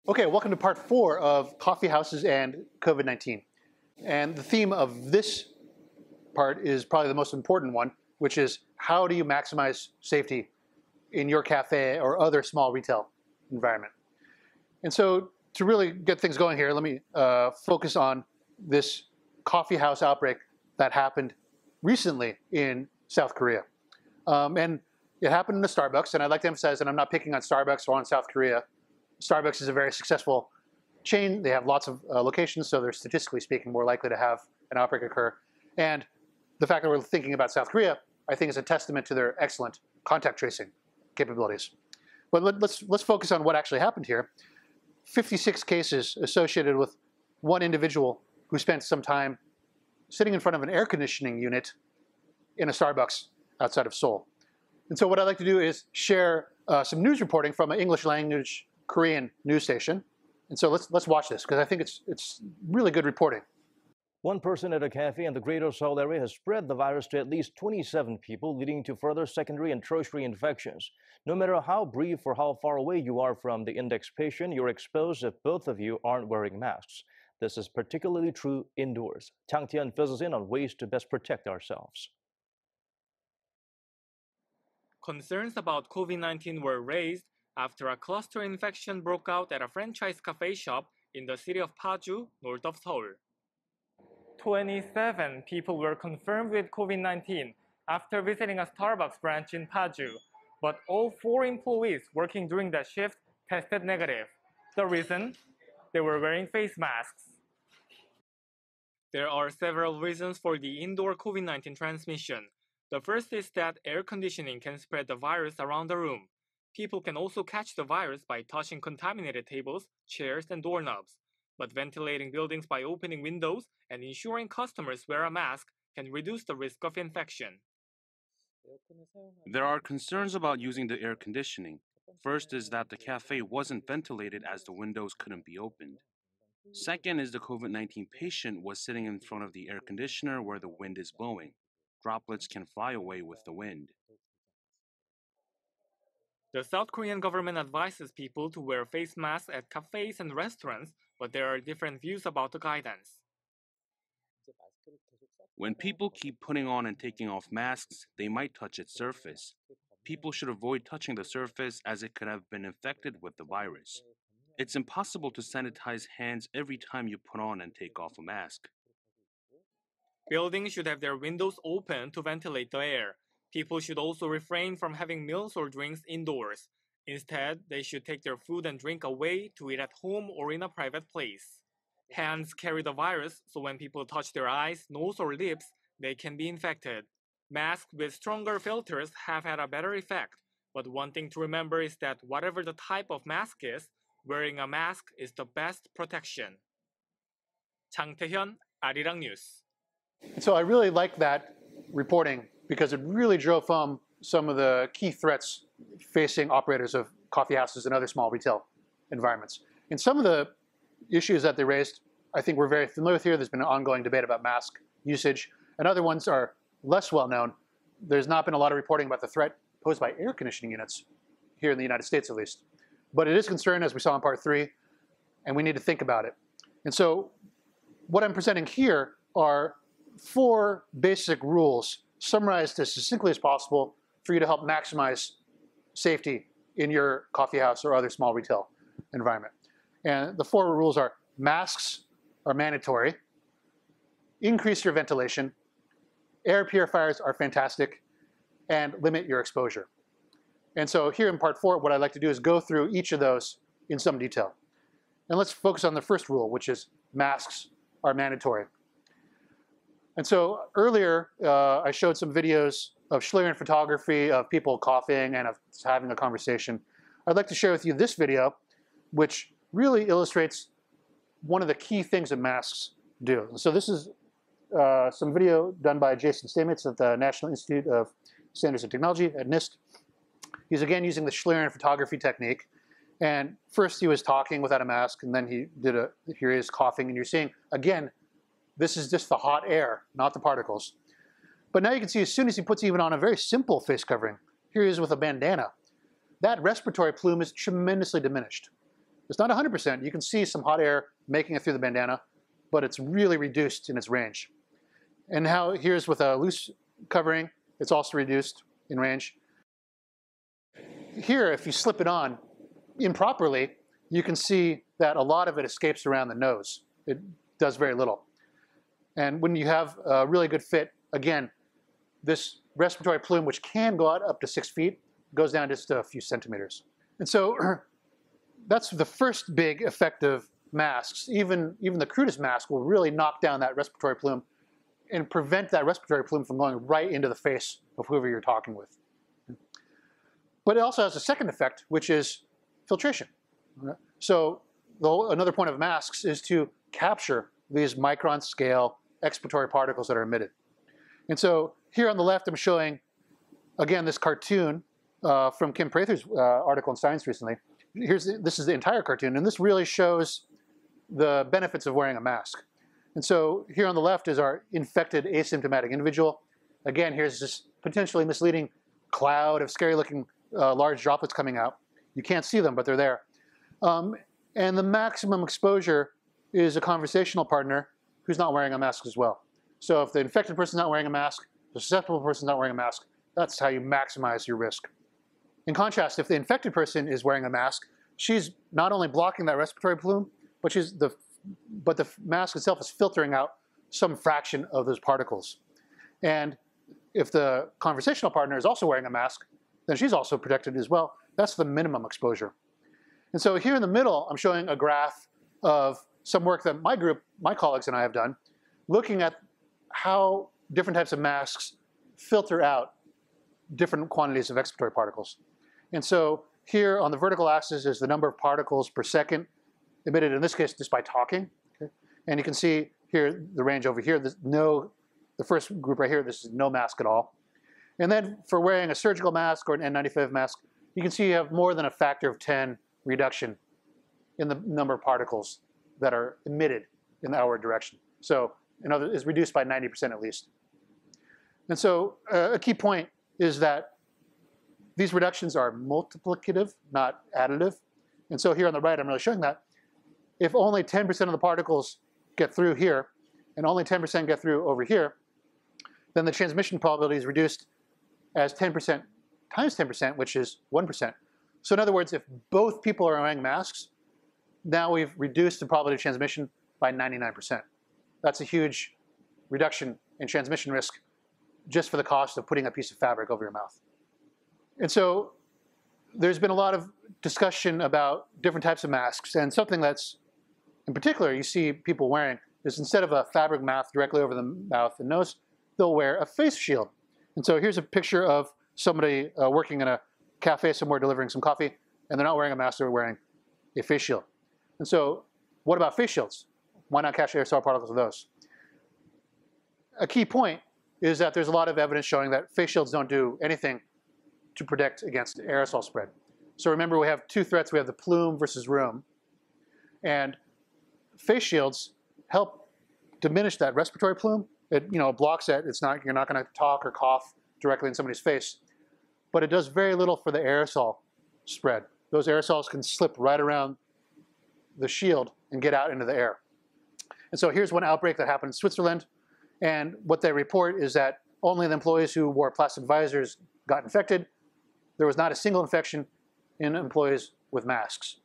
Okay, welcome to part 4 of coffee houses and COVID-19. And the theme of this part is probably the most important one, which is how do you maximize safety in your cafe or other small retail environment. And so to really get things going here, let me focus on this coffee house outbreak that happened recently in South Korea. And it happened in a Starbucks, and I'd like to emphasize that I'm not picking on Starbucks or on South Korea. Starbucks is a very successful chain. They have lots of locations, so they're statistically speaking more likely to have an outbreak occur. And the fact that we're thinking about South Korea, I think, is a testament to their excellent contact tracing capabilities. But let's focus on what actually happened here. 56 cases associated with one individual who spent some time sitting in front of an air conditioning unit in a Starbucks outside of Seoul. And so what I'd like to do is share some news reporting from an English language Korean news station. And so let's watch this, because I think it's really good reporting. One person at a cafe in the greater Seoul area has spread the virus to at least 27 people, leading to further secondary and tertiary infections. No matter how brief or how far away you are from the index patient, you're exposed if both of you aren't wearing masks. This is particularly true indoors. Chang Tian fills us in on ways to best protect ourselves. Concerns about COVID-19 were raised after a cluster infection broke out at a franchise cafe shop in the city of Paju, north of Seoul. 27 people were confirmed with COVID-19 after visiting a Starbucks branch in Paju, but all 4 employees working during that shift tested negative. The reason? They were wearing face masks. There are several reasons for the indoor COVID-19 transmission. The first is that air conditioning can spread the virus around the room. People can also catch the virus by touching contaminated tables, chairs, and doorknobs. But ventilating buildings by opening windows and ensuring customers wear a mask can reduce the risk of infection. There are concerns about using the air conditioning. First is that the cafe wasn't ventilated as the windows couldn't be opened. Second is the COVID-19 patient was sitting in front of the air conditioner where the wind is blowing. Droplets can fly away with the wind. The South Korean government advises people to wear face masks at cafes and restaurants, but there are different views about the guidance. When people keep putting on and taking off masks, they might touch its surface. People should avoid touching the surface as it could have been infected with the virus. It's impossible to sanitize hands every time you put on and take off a mask. Buildings should have their windows open to ventilate the air. People should also refrain from having meals or drinks indoors. Instead, they should take their food and drink away to eat at home or in a private place. Hands carry the virus, so when people touch their eyes, nose, or lips, they can be infected. Masks with stronger filters have had a better effect, but one thing to remember is that whatever the type of mask is, wearing a mask is the best protection. Chang Tae-hyun, Arirang News. So I really like that reporting because it really drove home some of the key threats facing operators of coffee houses and other small retail environments. And some of the issues that they raised, I think we're very familiar with here. There's been an ongoing debate about mask usage, and other ones are less well known. There's not been a lot of reporting about the threat posed by air conditioning units, here in the United States at least. But it is concerning, as we saw in part 3, and we need to think about it. And so what I'm presenting here are 4 basic rules summarized as succinctly as possible for you to help maximize safety in your coffee house or other small retail environment. And the 4 rules are: masks are mandatory, increase your ventilation, air purifiers are fantastic, and limit your exposure. And so here in part 4, what I'd like to do is go through each of those in some detail. And let's focus on the first rule, which is masks are mandatory. And so earlier, I showed some videos of Schlieren photography of people coughing and of having a conversation. I'd like to share with you this video, which really illustrates one of the key things that masks do. So this is some video done by Jason Stamitz at the National Institute of Standards and Technology at NIST. He's again using the Schlieren photography technique. And first he was talking without a mask, and then here he is coughing, and you're seeing, again, this is just the hot air, not the particles. But now you can see as soon as he puts even on a very simple face covering, here he is with a bandana, that respiratory plume is tremendously diminished. It's not 100%. You can see some hot air making it through the bandana, but it's really reduced in its range. And how here's with a loose covering, it's also reduced in range. Here, if you slip it on improperly, you can see that a lot of it escapes around the nose. It does very little. And when you have a really good fit, again, this respiratory plume, which can go out up to 6 feet, goes down just a few centimeters. And so that's the first big effective masks. Even the crudest mask will really knock down that respiratory plume and prevent that respiratory plume from going right into the face of whoever you're talking with. But it also has a second effect, which is filtration. So another point of masks is to capture these micron scale expiratory particles that are emitted. And so here on the left, I'm showing, again, this cartoon from Kim Prather's article in Science recently. This is the entire cartoon, and this really shows the benefits of wearing a mask. And so here on the left is our infected asymptomatic individual. Again, here's this potentially misleading cloud of scary-looking large droplets coming out. You can't see them, but they're there. And the maximum exposure is a conversational partner who's not wearing a mask as well. So if the infected person's not wearing a mask, the susceptible person's not wearing a mask, that's how you maximize your risk. In contrast, if the infected person is wearing a mask, she's not only blocking that respiratory plume, but the mask itself is filtering out some fraction of those particles. And if the conversational partner is also wearing a mask, then she's also protected as well. That's the minimum exposure. And so here in the middle, I'm showing a graph of some work that my group, my colleagues and I have done, looking at how different types of masks filter out different quantities of expiratory particles. And so here on the vertical axis is the number of particles per second emitted, in this case, just by talking. Okay? And you can see here the range over here. The first group right here, this is no mask at all. And then for wearing a surgical mask or an N95 mask, you can see you have more than a factor of 10 reduction in the number of particles that are emitted in the outward direction. So it's reduced by 90% at least. And so a key point is that these reductions are multiplicative, not additive. And so here on the right, I'm really showing that if only 10% of the particles get through here and only 10% get through over here, then the transmission probability is reduced as 10% times 10%, which is 1%. So in other words, if both people are wearing masks, now we've reduced the probability of transmission by 99%. That's a huge reduction in transmission risk just for the cost of putting a piece of fabric over your mouth. And so there's been a lot of discussion about different types of masks, and something that's in particular you see people wearing is instead of a fabric mask directly over the mouth and nose, they'll wear a face shield. And so here's a picture of somebody working in a cafe somewhere delivering some coffee, and they're not wearing a mask, they're wearing a face shield. And so what about face shields? Why not catch aerosol particles with those? A key point is that there's a lot of evidence showing that face shields don't do anything to protect against aerosol spread. So remember, we have two threats. We have the plume versus room. And face shields help diminish that respiratory plume. It blocks it. You're not going to talk or cough directly in somebody's face. But it does very little for the aerosol spread. Those aerosols can slip right around the shield and get out into the air. And so here's one outbreak that happened in Switzerland. And what they report is that only the employees who wore plastic visors got infected. There was not a single infection in employees with masks.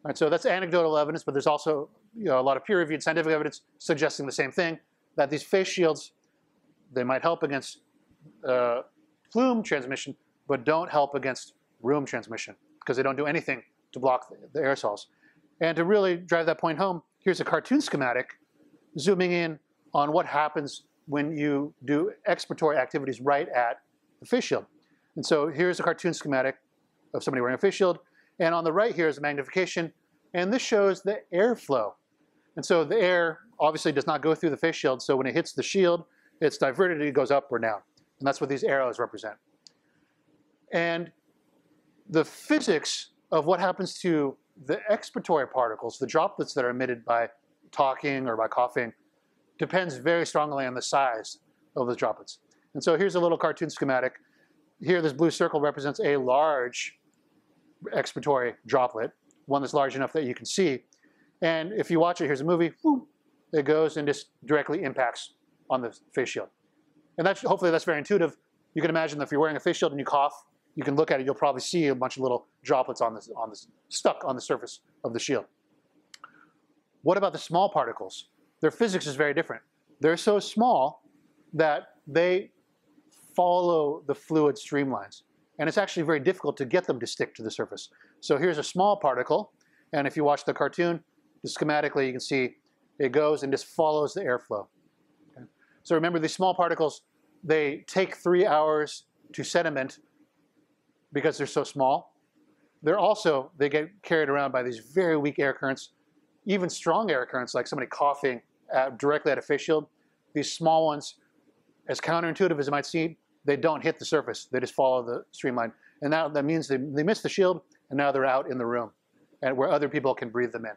All right, so that's anecdotal evidence, but there's also a lot of peer-reviewed scientific evidence suggesting the same thing, that these face shields, they might help against plume transmission, but don't help against room transmission because they don't do anything to block the aerosols. And to really drive that point home, here's a cartoon schematic zooming in on what happens when you do expiratory activities right at the face shield. And so here's a cartoon schematic of somebody wearing a face shield. And on the right here is a magnification. And this shows the airflow. And so the air obviously does not go through the face shield. So when it hits the shield, it's diverted, it goes up or down. And that's what these arrows represent. And the physics of what happens to the expiratory particles, the droplets that are emitted by talking or by coughing, depends very strongly on the size of those droplets. And so here's a little cartoon schematic. Here, this blue circle represents a large expiratory droplet, one that's large enough that you can see. And if you watch it, here's a movie, whoop, it goes and just directly impacts on the face shield. And that's, hopefully that's very intuitive. You can imagine that if you're wearing a face shield and you cough, you can look at it, you'll probably see a bunch of little droplets on this stuck on the surface of the shield. What about the small particles? Their physics is very different. They're so small that they follow the fluid streamlines. And it's actually very difficult to get them to stick to the surface. So here's a small particle. And if you watch the cartoon, schematically you can see it goes and just follows the airflow. Okay? So remember, these small particles, they take 3 hours to sediment because they're so small. They get carried around by these very weak air currents, even strong air currents, like somebody coughing directly at a face shield. These small ones, as counterintuitive as it might seem, they don't hit the surface. They just follow the streamline. And now that means they miss the shield, and now they're out in the room, and where other people can breathe them in.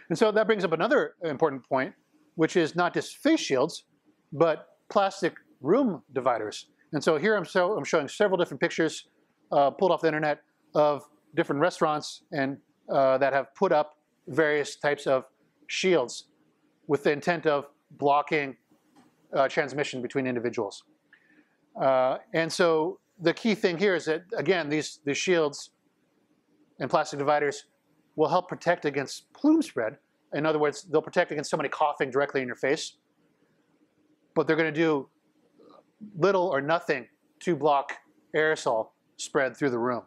And so that brings up another important point, which is not just face shields, but plastic room dividers. And so here I'm showing several different pictures pulled off the internet of different restaurants and that have put up various types of shields with the intent of blocking transmission between individuals. And so the key thing here is that, again, these shields and plastic dividers will help protect against plume spread. In other words, they'll protect against somebody coughing directly in your face, but they're going to do little or nothing to block aerosol spread through the room.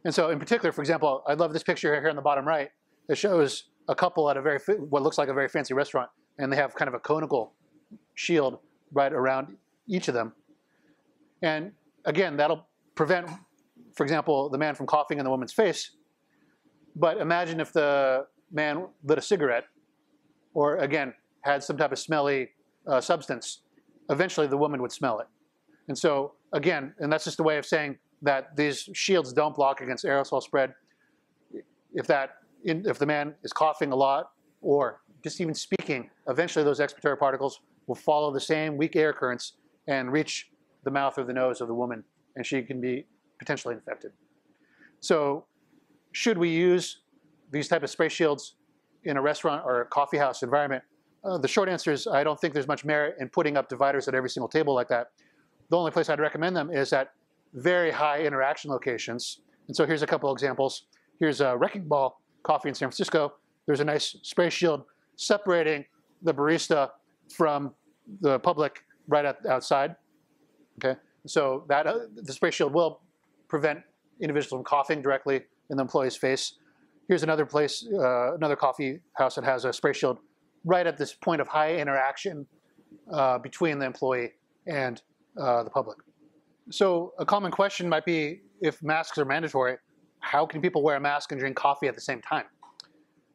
And so in particular, for example, I love this picture here on the bottom right. It shows a couple at what looks like a very fancy restaurant, and they have kind of a conical shield right around each of them. And again, that'll prevent, for example, the man from coughing in the woman's face. But imagine if the man lit a cigarette, or again, had some type of smelly substance. Eventually the woman would smell it. And so again, and that's just a way of saying that these shields don't block against aerosol spread. If the man is coughing a lot, or just even speaking, eventually those expiratory particles will follow the same weak air currents and reach the mouth or the nose of the woman, and she can be potentially infected. So should we use these type of spray shields in a restaurant or a coffee house environment? The short answer is I don't think there's much merit in putting up dividers at every single table like that. The only place I'd recommend them is at very high interaction locations. And so here's a couple examples. Here's a Wrecking Ball Coffee in San Francisco. There's a nice spray shield separating the barista from the public right outside. Okay, so that the spray shield will prevent individuals from coughing directly in the employee's face. Here's another place, another coffee house that has a spray shield right at this point of high interaction between the employee and the public. So a common question might be, if masks are mandatory, how can people wear a mask and drink coffee at the same time?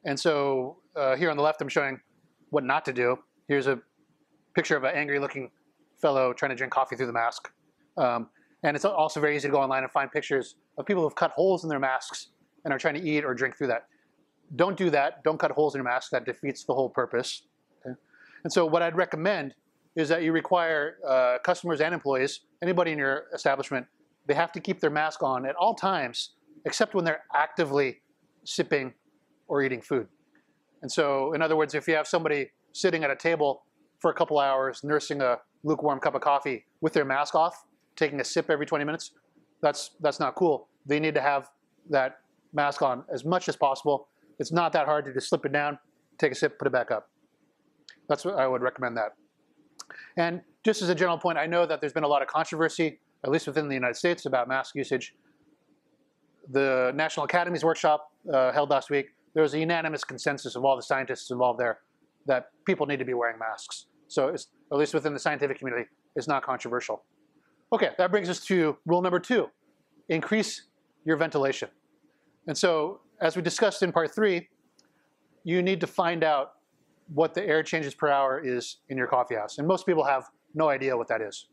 And so here on the left, I'm showing what not to do. Here's a picture of an angry-looking fellow trying to drink coffee through the mask. And it's also very easy to go online and find pictures of people who've cut holes in their masks and are trying to eat or drink through that. Don't do that. Don't cut holes in your mask. That defeats the whole purpose. Okay? And so what I'd recommend is that you require customers and employees, anybody in your establishment, they have to keep their mask on at all times, except when they're actively sipping or eating food. And so, in other words, if you have somebody sitting at a table for a couple hours, nursing a lukewarm cup of coffee with their mask off, taking a sip every 20 minutes, that's not cool. They need to have that mask on as much as possible. It's not that hard to just slip it down, take a sip, put it back up. That's what I would recommend that. And just as a general point, I know that there's been a lot of controversy, at least within the United States, about mask usage. The National Academies workshop held last week, there was a unanimous consensus of all the scientists involved there that people need to be wearing masks. So it's, at least within the scientific community, it's not controversial. Okay, that brings us to rule number 2, increase your ventilation. And so, as we discussed in part 3, you need to find out what the air changes per hour is in your coffee house. And most people have no idea what that is.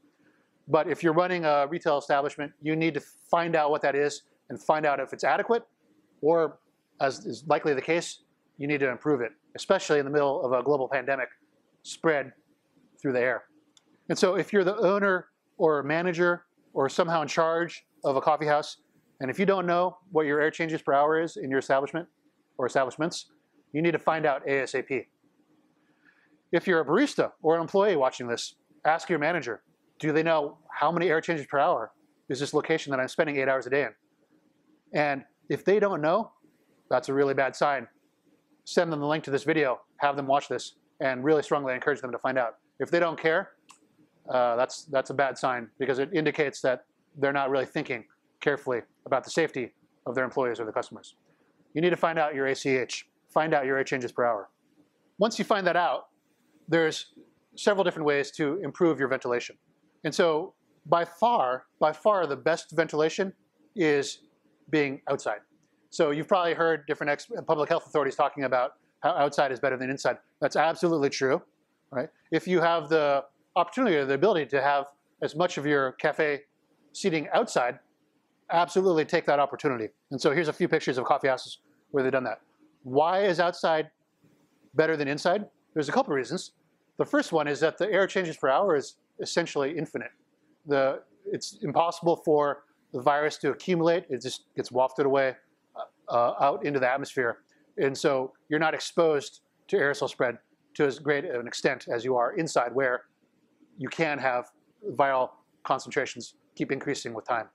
But if you're running a retail establishment, you need to find out what that is and find out if it's adequate, or, as is likely the case, you need to improve it, especially in the middle of a global pandemic spread through the air. And so if you're the owner or manager or somehow in charge of a coffee house, And if you don't know what your air changes per hour is in your establishment or establishments, you need to find out ASAP. If you're a barista or an employee watching this, ask your manager, do they know how many air changes per hour is this location that I'm spending 8 hours a day in? And if they don't know, that's a really bad sign. Send them the link to this video, have them watch this, and really strongly encourage them to find out. If they don't care, that's a bad sign, because it indicates that they're not really thinking carefully about the safety of their employees or their customers. You need to find out your ACH, find out your air changes per hour. Once you find that out, there's several different ways to improve your ventilation. And so by far the best ventilation is being outside. So you've probably heard different public health authorities talking about how outside is better than inside. That's absolutely true, right? If you have the opportunity or the ability to have as much of your cafe seating outside, absolutely take that opportunity. And so here's a few pictures of coffee houses where they've done that. Why is outside better than inside? There's a couple of reasons. The first one is that the air changes per hour is essentially infinite. It's impossible for the virus to accumulate. It just gets wafted away out into the atmosphere. And so you're not exposed to aerosol spread to as great an extent as you are inside, where you can have viral concentrations keep increasing with time.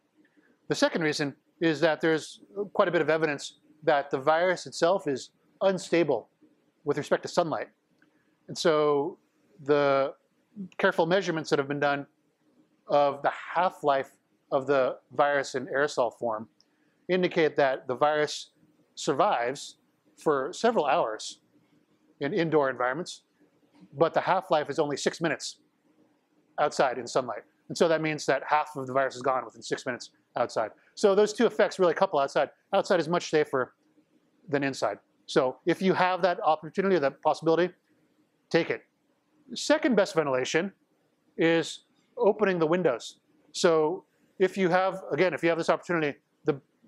The second reason is that there's quite a bit of evidence that the virus itself is unstable with respect to sunlight. And so the careful measurements that have been done of the half-life of the virus in aerosol form indicate that the virus survives for several hours in indoor environments, but the half-life is only 6 minutes outside in sunlight. And so that means that half of the virus is gone within 6 minutes outside. So those two effects really couple outside. Outside is much safer than inside. So if you have that opportunity or that possibility, take it. Second best ventilation is opening the windows. So if you have, again, if you have this opportunity,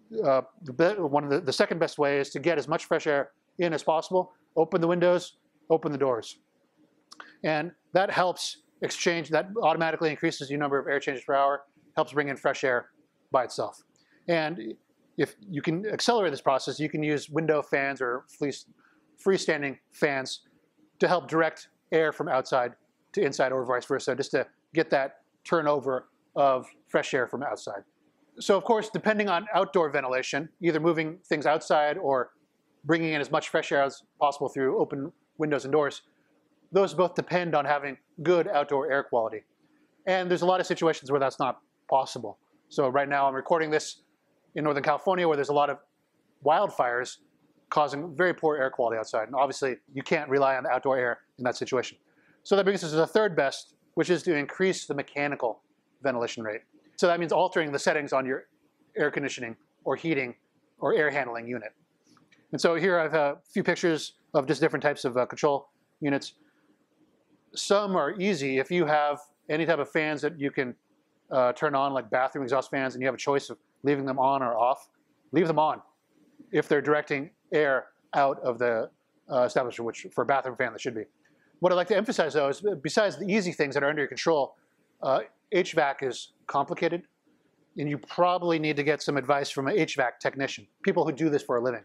the second best way is to get as much fresh air in as possible. Open the windows, open the doors. And that helps exchange, that automatically increases the number of air changes per hour, helps bring in fresh air by itself. And if you can accelerate this process, you can use window fans or freestanding fans to help direct air from outside to inside or vice versa, just to get that turnover of fresh air from outside. So of course, depending on outdoor ventilation, either moving things outside or bringing in as much fresh air as possible through open windows and doors, those both depend on having good outdoor air quality. And there's a lot of situations where that's not possible. So right now I'm recording this in Northern California, where there's a lot of wildfires causing very poor air quality outside. And obviously you can't rely on the outdoor air in that situation. So that brings us to the third best, which is to increase the mechanical ventilation rate. So that means altering the settings on your air conditioning or heating or air handling unit. And so here I have a few pictures of just different types of control units. Some are easy. If you have any type of fans that you can turn on, like bathroom exhaust fans, and you have a choice of leaving them on or off, leave them on if they're directing air out of the establishment, which for a bathroom fan that should be. What I'd like to emphasize, though, is besides the easy things that are under your control, HVAC is complicated, and you probably need to get some advice from an HVAC technician, people who do this for a living.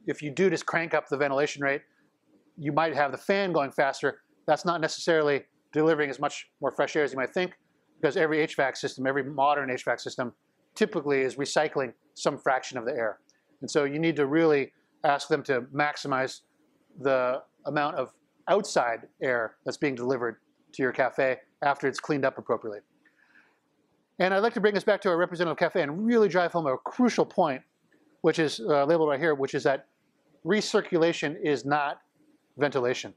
If you do just crank up the ventilation rate, you might have the fan going faster. That's not necessarily delivering as much more fresh air as you might think, because every HVAC system, every modern HVAC system, typically is recycling some fraction of the air. And so you need to really ask them to maximize the amount of outside air that's being delivered to your cafe after it's cleaned up appropriately. And I'd like to bring us back to our representative cafe and really drive home a crucial point, which is labeled right here, which is that recirculation is not ventilation.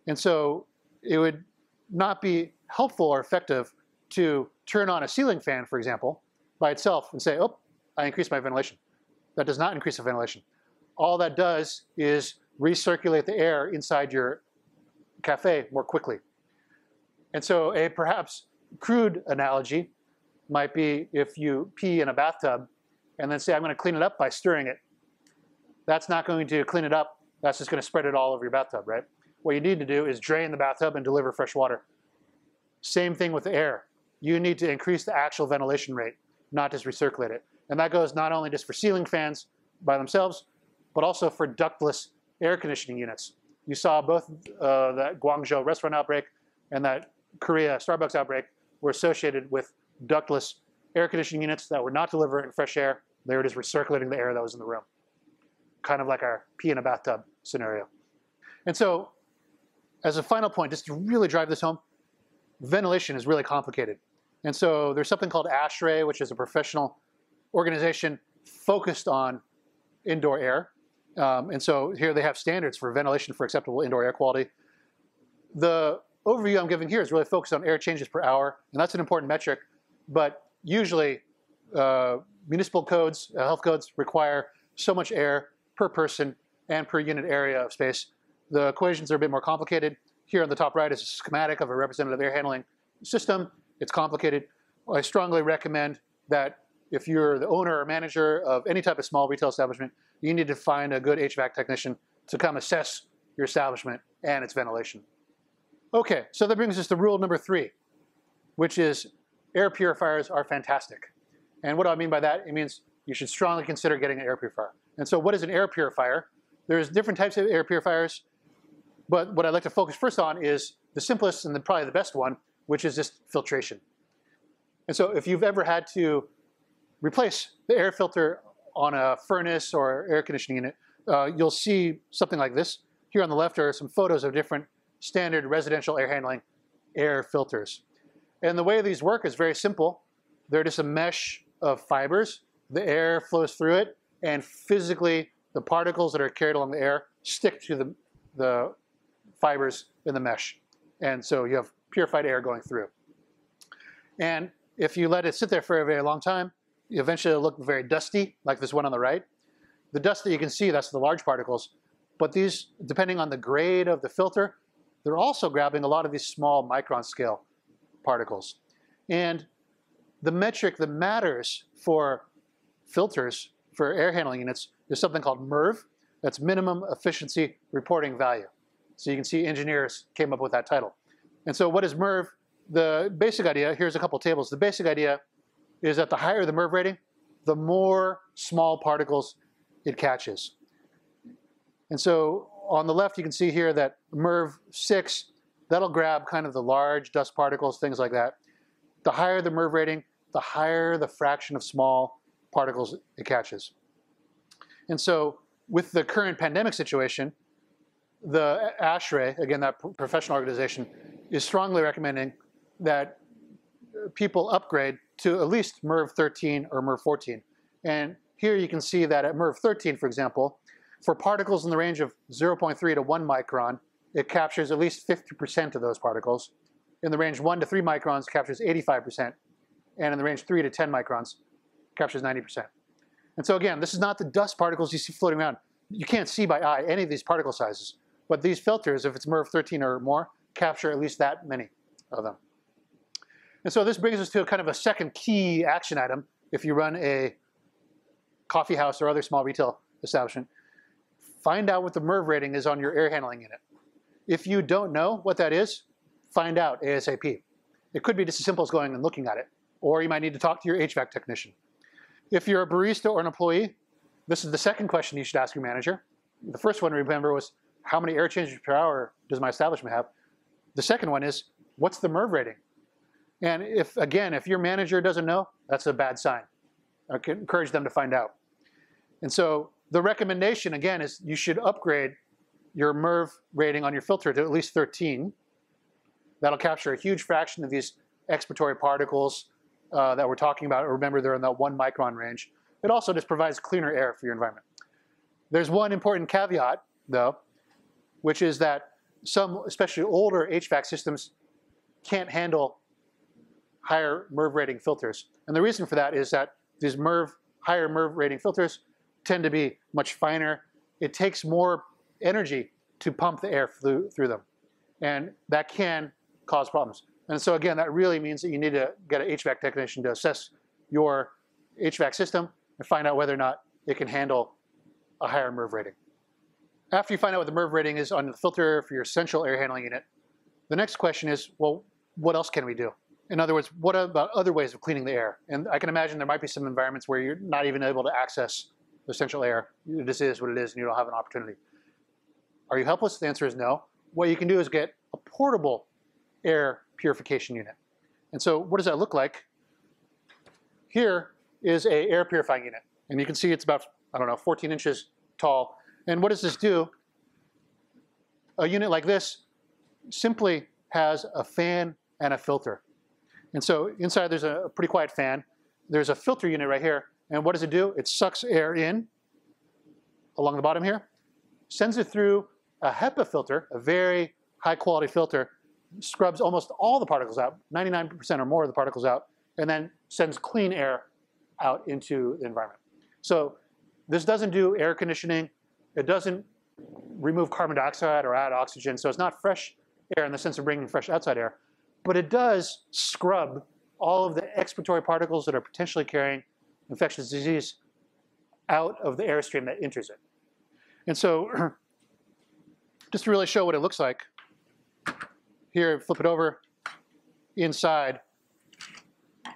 And so it would not be helpful or effective to turn on a ceiling fan, for example, by itself and say, oh, I increased my ventilation. That does not increase the ventilation. All that does is recirculate the air inside your cafe more quickly. And so a perhaps crude analogy might be if you pee in a bathtub and then say, I'm going to clean it up by stirring it. That's not going to clean it up. That's just going to spread it all over your bathtub, right? What you need to do is drain the bathtub and deliver fresh water. Same thing with the air. You need to increase the actual ventilation rate, not just recirculate it. And that goes not only just for ceiling fans by themselves, but also for ductless air conditioning units. You saw both that Guangzhou restaurant outbreak and that Korea Starbucks outbreak were associated with ductless air conditioning units that were not delivering fresh air. They were just recirculating the air that was in the room. Kind of like our pee in a bathtub scenario. And so, as a final point, just to really drive this home, ventilation is really complicated. And so there's something called ASHRAE, which is a professional organization focused on indoor air. And so here they have standards for ventilation for acceptable indoor air quality. The overview I'm giving here is really focused on air changes per hour, and that's an important metric. But usually, municipal codes, health codes require so much air per person and per unit area of space. The equations are a bit more complicated. Here on the top right is a schematic of a representative air handling system. It's complicated. I strongly recommend that if you're the owner or manager of any type of small retail establishment, you need to find a good HVAC technician to come assess your establishment and its ventilation. Okay, so that brings us to rule number 3, which is air purifiers are fantastic. And what do I mean by that? It means you should strongly consider getting an air purifier. And so what is an air purifier? There's different types of air purifiers, but what I'd like to focus first on is the simplest and probably the best one, which is just filtration. And so if you've ever had to replace the air filter on a furnace or air conditioning unit, you'll see something like this. Here on the left are some photos of different standard residential air handling air filters. And the way these work is very simple. They're just a mesh of fibers. The air flows through it, and physically the particles that are carried along the air stick to the fibers in the mesh. And so you have purified air going through. And if you let it sit there for a very long time, eventually it'll look very dusty, like this one on the right. The dust that you can see, that's the large particles. But these, depending on the grade of the filter, they're also grabbing a lot of these small micron scale particles. And the metric that matters for filters, for air handling units, is something called MERV. That's minimum efficiency reporting value. So you can see engineers came up with that title. And so what is MERV? The basic idea, here's a couple tables. The basic idea is that the higher the MERV rating, the more small particles it catches. And so on the left, you can see here that MERV 6, that'll grab kind of the large dust particles, things like that. The higher the MERV rating, the higher the fraction of small particles it catches. And so with the current pandemic situation, the ASHRAE, again, that professional organization, is strongly recommending that people upgrade to at least MERV 13 or MERV 14. And here you can see that at MERV 13, for example, for particles in the range of 0.3 to 1 micron, it captures at least 50% of those particles. In the range 1 to 3 microns, captures 85%. And in the range 3 to 10 microns, captures 90%. And so again, this is not the dust particles you see floating around. You can't see by eye any of these particle sizes. But these filters, if it's MERV 13 or more, capture at least that many of them. And so this brings us to a kind of a second key action item if you run a coffee house or other small retail establishment. Find out what the MERV rating is on your air handling unit. If you don't know what that is, find out ASAP. It could be just as simple as going and looking at it, or you might need to talk to your HVAC technician. If you're a barista or an employee, this is the second question you should ask your manager. The first one, remember, was how many air changes per hour does my establishment have? The second one is, what's the MERV rating? And if your manager doesn't know, that's a bad sign. I can encourage them to find out. And so the recommendation, again, is you should upgrade your MERV rating on your filter to at least 13. That'll capture a huge fraction of these expiratory particles that we're talking about. Remember, they're in that 1 micron range. It also just provides cleaner air for your environment. There's one important caveat, though, which is that some, especially older HVAC systems, can't handle higher MERV rating filters. And the reason for that is that these higher MERV rating filters tend to be much finer. It takes more energy to pump the air through them. And that can cause problems. And so again, that really means that you need to get an HVAC technician to assess your HVAC system and find out whether or not it can handle a higher MERV rating. After you find out what the MERV rating is on the filter for your central air handling unit, the next question is, well, what else can we do? In other words, what about other ways of cleaning the air? And I can imagine there might be some environments where you're not even able to access the essential air. This is what it is, and you don't have an opportunity. Are you helpless? The answer is no. What you can do is get a portable air purification unit. And so what does that look like? Here is a air purifying unit. And you can see it's about, I don't know, 14 inches tall. And what does this do? A unit like this simply has a fan and a filter. And so inside there's a pretty quiet fan. There's a filter unit right here. And what does it do? It sucks air in along the bottom here, sends it through a HEPA filter, a very high quality filter, scrubs almost all the particles out, 99% or more of the particles out, and then sends clean air out into the environment. So this doesn't do air conditioning. It doesn't remove carbon dioxide or add oxygen. So it's not fresh air in the sense of bringing fresh outside air, but it does scrub all of the expiratory particles that are potentially carrying infectious disease out of the airstream that enters it. And so just to really show what it looks like, here, flip it over, inside,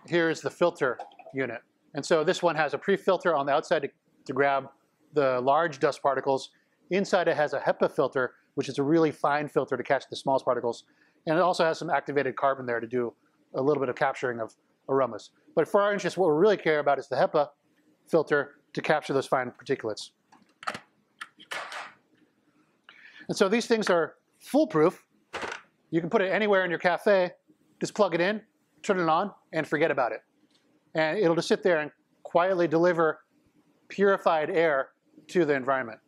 here's the filter unit. And so this one has a pre-filter on the outside to grab the large dust particles. Inside it has a HEPA filter, which is a really fine filter to catch the smallest particles. And it also has some activated carbon there to do a little bit of capturing of aromas. But for our interest, what we really care about is the HEPA filter to capture those fine particulates. And so these things are foolproof. You can put it anywhere in your cafe, just plug it in, turn it on, and forget about it. And it'll just sit there and quietly deliver purified air to the environment.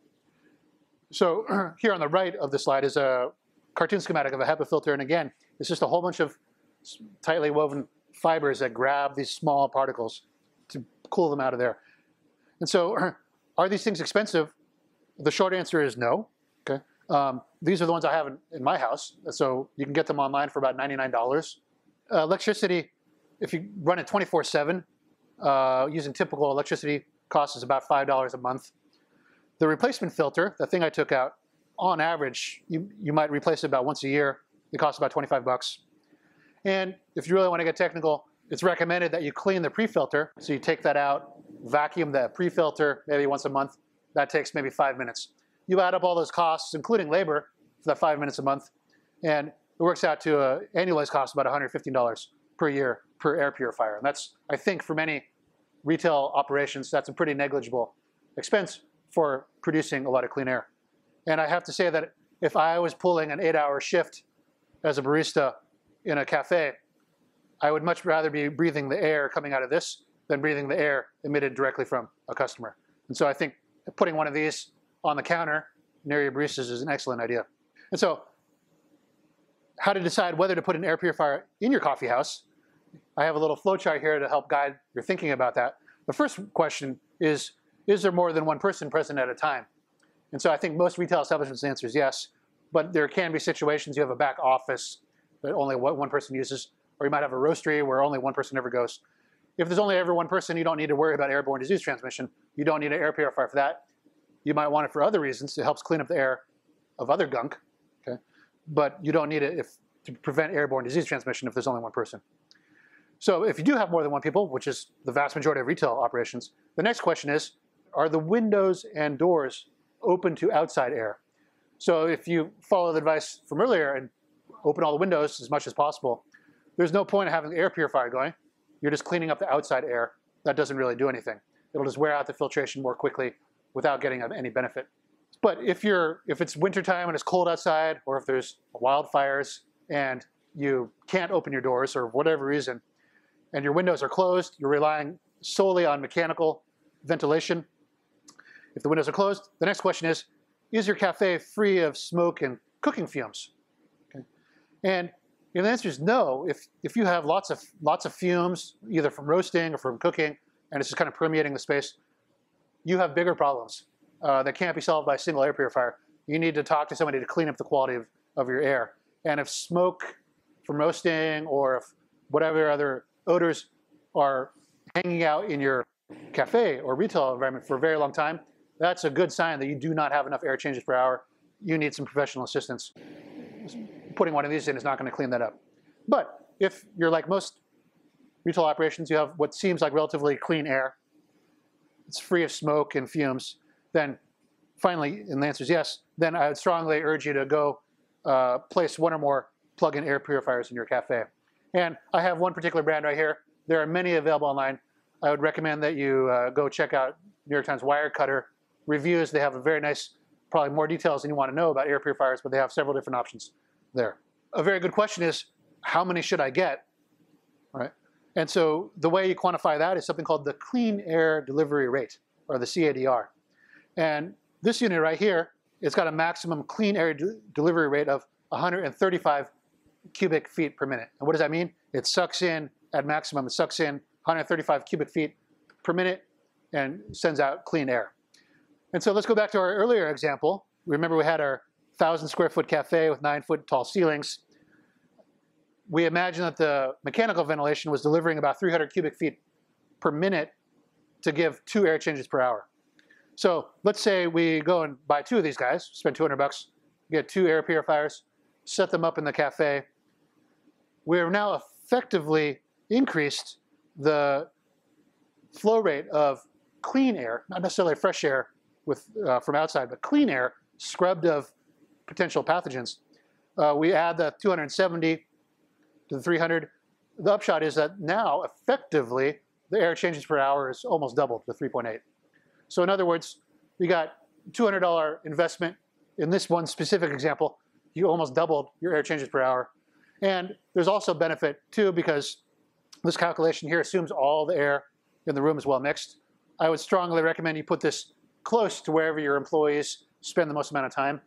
So here on the right of the slide is a cartoon schematic of a HEPA filter. And again, it's just a whole bunch of tightly woven fibers that grab these small particles to cool them out of there. And so are these things expensive? The short answer is no. Okay. These are the ones I have in my house. So you can get them online for about $99. Electricity, if you run it 24/7, using typical electricity costs is about $5 a month. The replacement filter, the thing I took out, on average, you might replace it about once a year. It costs about 25 bucks. And if you really want to get technical, it's recommended that you clean the pre-filter. So you take that out, vacuum the pre-filter maybe once a month. That takes maybe 5 minutes. You add up all those costs, including labor, for that 5 minutes a month, and it works out to an annualized cost of about $115 per year per air purifier. And that's, I think, for many retail operations, that's a pretty negligible expense for producing a lot of clean air. And I have to say that if I was pulling an 8-hour shift as a barista in a cafe, I would much rather be breathing the air coming out of this than breathing the air emitted directly from a customer. And so I think putting one of these on the counter near your baristas is an excellent idea. And so how to decide whether to put an air purifier in your coffee house. I have a little flow chart here to help guide your thinking about that. The first question is there more than one person present at a time? And so I think most retail establishments' answer is yes, but there can be situations you have a back office that only one person uses, or you might have a roastery where only one person ever goes. If there's only ever one person, you don't need to worry about airborne disease transmission. You don't need an air purifier for that. You might want it for other reasons. It helps clean up the air of other gunk, okay? But you don't need it to prevent airborne disease transmission if there's only one person. So if you do have more than one people, which is the vast majority of retail operations, the next question is, are the windows and doors open to outside air? So if you follow the advice from earlier and open all the windows as much as possible, there's no point in having the air purifier going. You're just cleaning up the outside air. That doesn't really do anything. It'll just wear out the filtration more quickly without getting any benefit. But if it's wintertime and it's cold outside, or if there's wildfires and you can't open your doors or whatever reason, and your windows are closed, you're relying solely on mechanical ventilation. If the windows are closed, the next question is your cafe free of smoke and cooking fumes? Okay. And the answer is no. If you have lots of fumes, either from roasting or from cooking, and it's just kind of permeating the space, you have bigger problems that can't be solved by a single air purifier. You need to talk to somebody to clean up the quality of your air. And if smoke from roasting or if whatever other odors are hanging out in your cafe or retail environment for a very long time, that's a good sign that you do not have enough air changes per hour. You need some professional assistance. Putting one of these in is not going to clean that up. But if you're like most retail operations, you have what seems like relatively clean air, it's free of smoke and fumes, then finally, and the answer is yes, then I would strongly urge you to go place one or more plug-in air purifiers in your cafe. And I have one particular brand right here. There are many available online. I would recommend that you go check out New York Times Wirecutter reviews. They have a very nice, probably more details than you want to know about air purifiers, but they have several different options there. A very good question is, how many should I get? Right? And so the way you quantify that is something called the clean air delivery rate, or the CADR. And this unit right here, it's got a maximum clean air delivery rate of 135 cubic feet per minute. And what does that mean? It sucks in, at maximum, it sucks in 135 cubic feet per minute and sends out clean air. And so let's go back to our earlier example. Remember we had our 1,000 square foot cafe with 9-foot tall ceilings. We imagine that the mechanical ventilation was delivering about 300 cubic feet per minute to give 2 air changes per hour. So let's say we go and buy 2 of these guys, spend $200, get 2 air purifiers, set them up in the cafe. We have now effectively increased the flow rate of clean air, not necessarily fresh air from outside, but clean air scrubbed of potential pathogens. We add the 270 to the 300. The upshot is that now effectively the air changes per hour is almost doubled to 3.8. So in other words, we got $200 investment in this one specific example. You almost doubled your air changes per hour. And there's also benefit too, because this calculation here assumes all the air in the room is well mixed. I would strongly recommend you put this close to wherever your employees spend the most amount of time,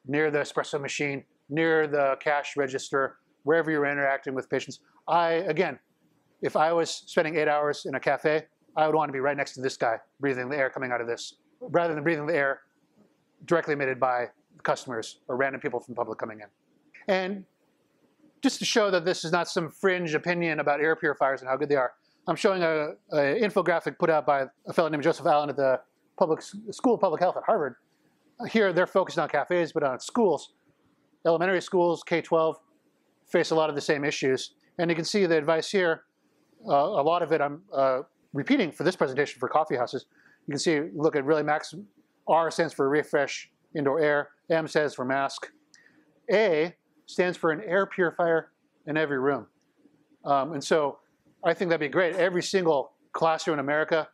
near the espresso machine, near the cash register, wherever you're interacting with patients. Again, if I was spending 8 hours in a cafe, I would want to be right next to this guy, breathing the air coming out of this, rather than breathing the air directly emitted by customers or random people from the public coming in. And just to show that this is not some fringe opinion about air purifiers and how good they are, I'm showing an infographic put out by a fellow named Joseph Allen at the School of Public Health at Harvard. Here they're focused on cafes, but on schools. Elementary schools, K-12, face a lot of the same issues. And you can see the advice here. A lot of it I'm repeating for this presentation for coffee houses. You can see, look at really maximum. R stands for refresh indoor air. M stands for mask. A stands for an air purifier in every room. And so I think that'd be great. Every single classroom in America,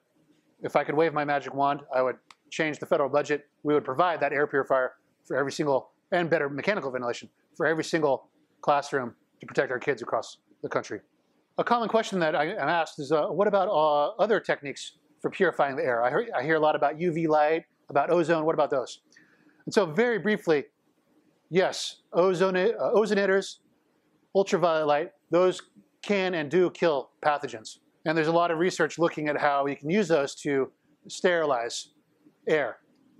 if I could wave my magic wand, I would change the federal budget. We would provide that air purifier for every single, and better mechanical ventilation for every single classroom to protect our kids across the country. A common question that I'm asked is, what about other techniques for purifying the air? I hear a lot about UV light, about ozone. What about those? And so very briefly, yes, ozonators, ultraviolet light, those can and do kill pathogens. And there's a lot of research looking at how you can use those to sterilize air.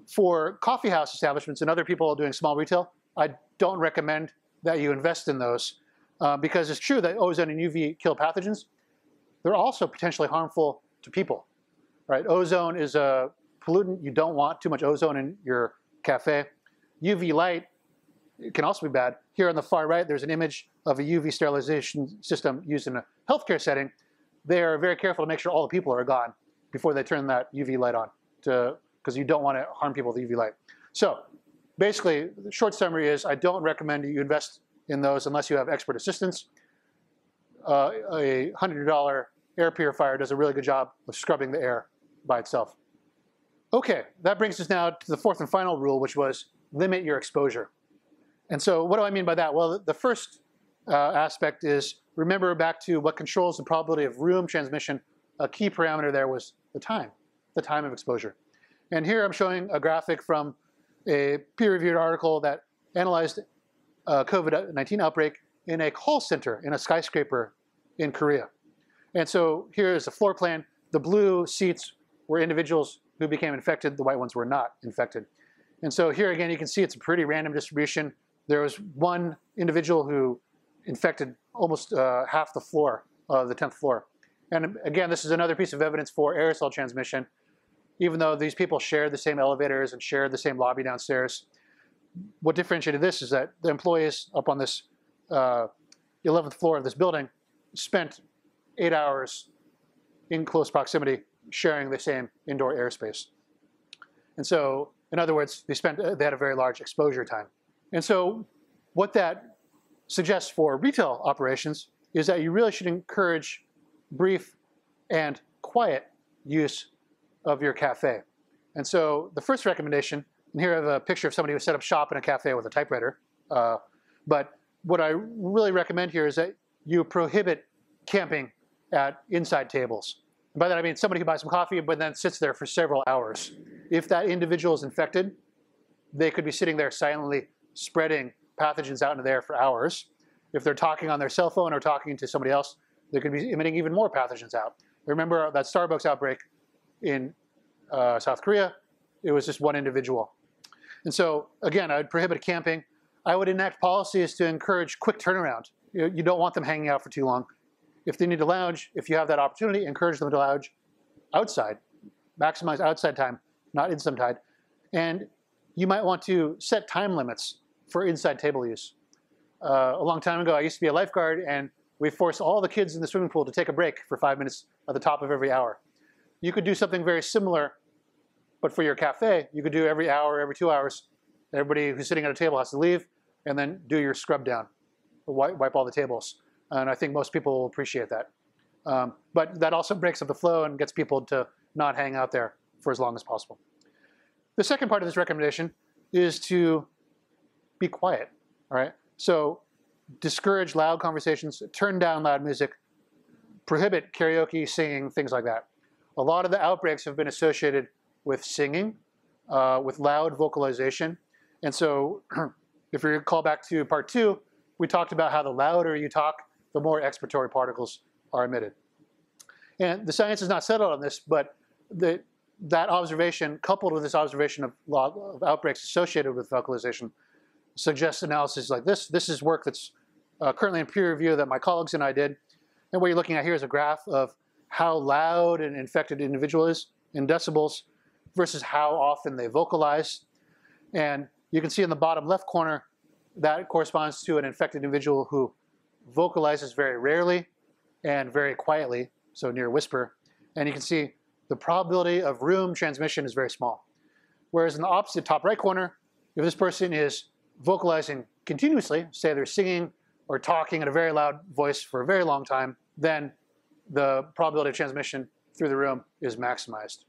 For coffee house establishments and other people doing small retail, I don't recommend that you invest in those because it's true that ozone and UV kill pathogens. They're also potentially harmful to people, right? Ozone is a pollutant. You don't want too much ozone in your cafe. UV light can also be bad. Here on the far right, there's an image of a UV sterilization system used in a healthcare setting. They are very careful to make sure all the people are gone before they turn that UV light on, because you don't want to harm people with UV light. So basically, the short summary is I don't recommend you invest in those unless you have expert assistance. A $100 air purifier does a really good job of scrubbing the air by itself. Okay, that brings us now to the fourth and final rule, which was limit your exposure. And so what do I mean by that? Well, the first aspect is remember back to what controls the probability of room transmission. A key parameter there was the time of exposure. And here I'm showing a graphic from a peer-reviewed article that analyzed a COVID-19 outbreak in a call center in a skyscraper in Korea. And so here is a floor plan. The blue seats were individuals who became infected. The white ones were not infected. And so here again, you can see it's a pretty random distribution. There was one individual who infected almost half the floor of the 10th floor. And again, this is another piece of evidence for aerosol transmission. Even though these people shared the same elevators and shared the same lobby downstairs, what differentiated this is that the employees up on this 11th floor of this building spent 8 hours in close proximity sharing the same indoor airspace. And so, in other words, they had a very large exposure time. And so what that suggests for retail operations is that you really should encourage brief and quiet use of your cafe. And so the first recommendation, and here I have a picture of somebody who set up shop in a cafe with a typewriter. But what I really recommend here is that you prohibit camping at inside tables. And by that I mean somebody who buys some coffee but then sits there for several hours. If that individual is infected, they could be sitting there silently spreading pathogens out into the air for hours. If they're talking on their cell phone or talking to somebody else, they could be emitting even more pathogens out. Remember that Starbucks outbreak in South Korea? It was just one individual. And so, again, I would prohibit camping. I would enact policies to encourage quick turnaround. You don't want them hanging out for too long. If they need to lounge, if you have that opportunity, encourage them to lounge outside. Maximize outside time, not inside time. And you might want to set time limits for inside table use. A long time ago, I used to be a lifeguard, and we forced all the kids in the swimming pool to take a break for 5 minutes at the top of every hour. You could do something very similar, but for your cafe, you could do every hour, every 2 hours. Everybody who's sitting at a table has to leave, and then do your scrub down, wipe all the tables. And I think most people will appreciate that. But that also breaks up the flow and gets people to not hang out there for as long as possible. The second part of this recommendation is to be quiet, all right? So discourage loud conversations, turn down loud music, prohibit karaoke, singing, things like that. A lot of the outbreaks have been associated with singing, with loud vocalization. And so if you recall back to part 2, we talked about how the louder you talk, the more expiratory particles are emitted. And the science is not settled on this, but that observation, coupled with this observation of outbreaks associated with vocalization, suggests analysis like this. This is work that's currently in peer review that my colleagues and I did. And what you're looking at here is a graph of how loud an infected individual is in decibels versus how often they vocalize. And you can see in the bottom left corner, that corresponds to an infected individual who vocalizes very rarely and very quietly, so near whisper. And you can see the probability of room transmission is very small. Whereas in the opposite top right corner, if this person is vocalizing continuously, say they're singing or talking in a very loud voice for a very long time, then the probability of transmission through the room is maximized.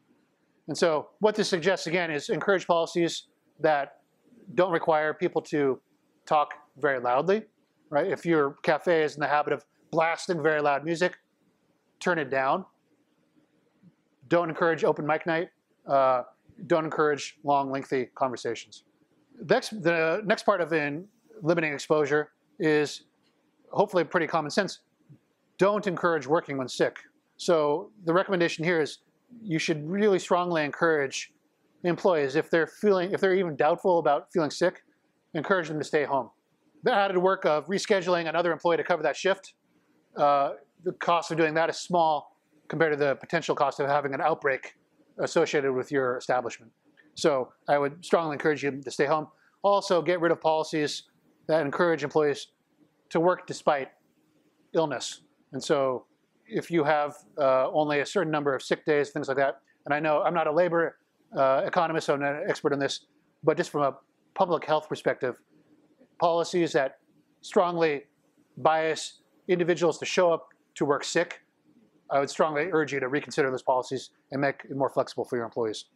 And so what this suggests, again, is encourage policies that don't require people to talk very loudly, right? If your cafe is in the habit of blasting very loud music, turn it down. Don't encourage open mic night. Don't encourage long, lengthy conversations. The next part of limiting exposure is hopefully pretty common sense. Don't encourage working when sick. So the recommendation here is you should really strongly encourage employees, if they're even doubtful about feeling sick, encourage them to stay home. The added work of rescheduling another employee to cover that shift, the cost of doing that is small compared to the potential cost of having an outbreak associated with your establishment. So I would strongly encourage you to stay home. Also, get rid of policies that encourage employees to work despite illness. And so if you have only a certain number of sick days, things like that, and I know I'm not a labor economist, so I'm not an expert on this, but just from a public health perspective, policies that strongly bias individuals to show up to work sick, I would strongly urge you to reconsider those policies and make it more flexible for your employees.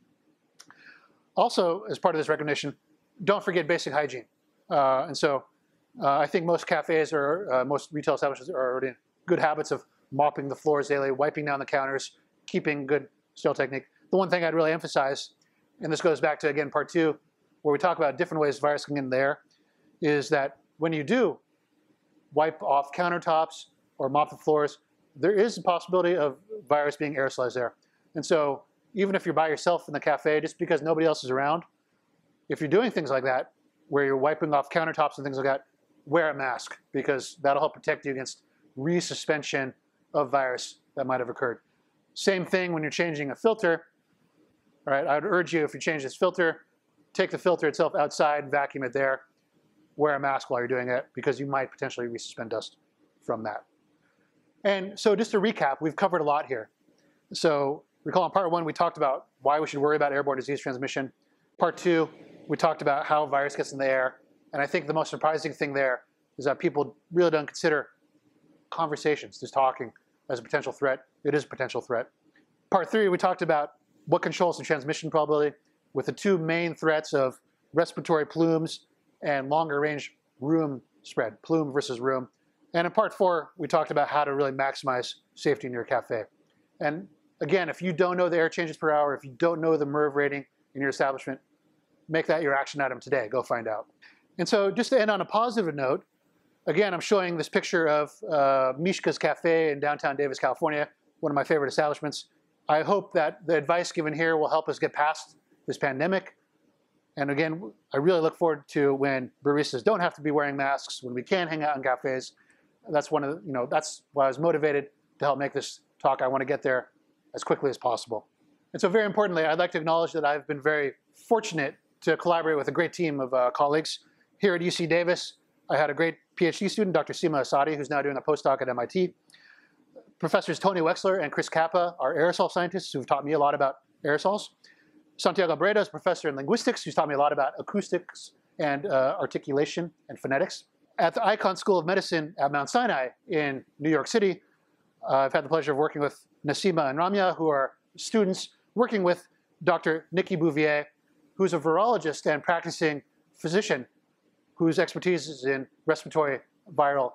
Also, as part of this recognition, don't forget basic hygiene. And so I think most cafes or most retail establishments are already in good habits of mopping the floors daily, wiping down the counters, keeping good sterile technique. The one thing I'd really emphasize, and this goes back to, again, part 2, where we talk about different ways virus can get in there, is that when you do wipe off countertops or mop the floors, there is a possibility of virus being aerosolized there. And so even if you're by yourself in the cafe, just because nobody else is around, if you're doing things like that, where you're wiping off countertops and things like that, wear a mask, because that'll help protect you against resuspension of virus that might have occurred. Same thing when you're changing a filter. All right, I would urge you, if you change this filter, take the filter itself outside, vacuum it there, wear a mask while you're doing it, because you might potentially resuspend dust. from that. And so just to recap, we've covered a lot here. So recall in part 1, we talked about why we should worry about airborne disease transmission. Part 2, we talked about how a virus gets in the air. And I think the most surprising thing there is that people really don't consider conversations, just talking, as a potential threat. It is a potential threat. Part 3, we talked about what controls the transmission probability with the 2 main threats of respiratory plumes and longer range room spread, plume versus room. And in part 4, we talked about how to really maximize safety in your cafe. And again, if you don't know the air changes per hour, if you don't know the MERV rating in your establishment, make that your action item today. Go find out. And so just to end on a positive note, again, I'm showing this picture of Mishka's Cafe in downtown Davis, California, one of my favorite establishments. I hope that the advice given here will help us get past this pandemic. And again, I really look forward to when baristas don't have to be wearing masks, when we can hang out in cafes. That's one of the, that's why I was motivated to help make this talk. I want to get there as quickly as possible. And so very importantly, I'd like to acknowledge that I've been very fortunate to collaborate with a great team of colleagues. Here at UC Davis, I had a great PhD student, Dr. Seema Asadi, who's now doing a postdoc at MIT. Professors Tony Wexler and Chris Kappa are aerosol scientists who've taught me a lot about aerosols. Santiago Breda is a professor in linguistics who's taught me a lot about acoustics and articulation and phonetics. At the Icahn School of Medicine at Mount Sinai in New York City, I've had the pleasure of working with Naseema and Ramya, who are students working with Dr. Nikki Bouvier, who's a virologist and practicing physician whose expertise is in respiratory viral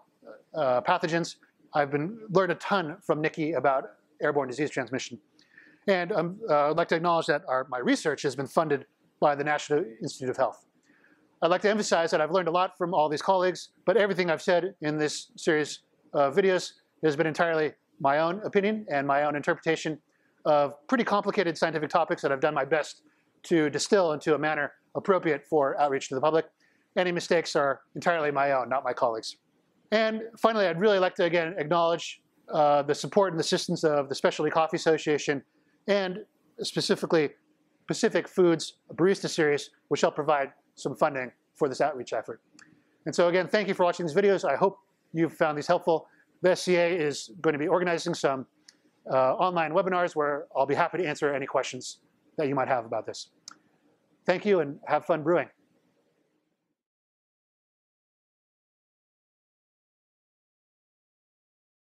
pathogens. I've learned a ton from Nikki about airborne disease transmission. And I'd like to acknowledge that my research has been funded by the National Institute of Health. I'd like to emphasize that I've learned a lot from all these colleagues, but everything I've said in this series of videos has been entirely my own opinion and my own interpretation of pretty complicated scientific topics that I've done my best to distill into a manner appropriate for outreach to the public. Any mistakes are entirely my own, not my colleagues. And finally, I'd really like to, again, acknowledge the support and assistance of the Specialty Coffee Association and specifically Pacific Foods Barista Series, which helped provide some funding for this outreach effort. And so again, thank you for watching these videos. I hope you've found these helpful. The SCA is going to be organizing some online webinars where I'll be happy to answer any questions that you might have about this. Thank you and have fun brewing.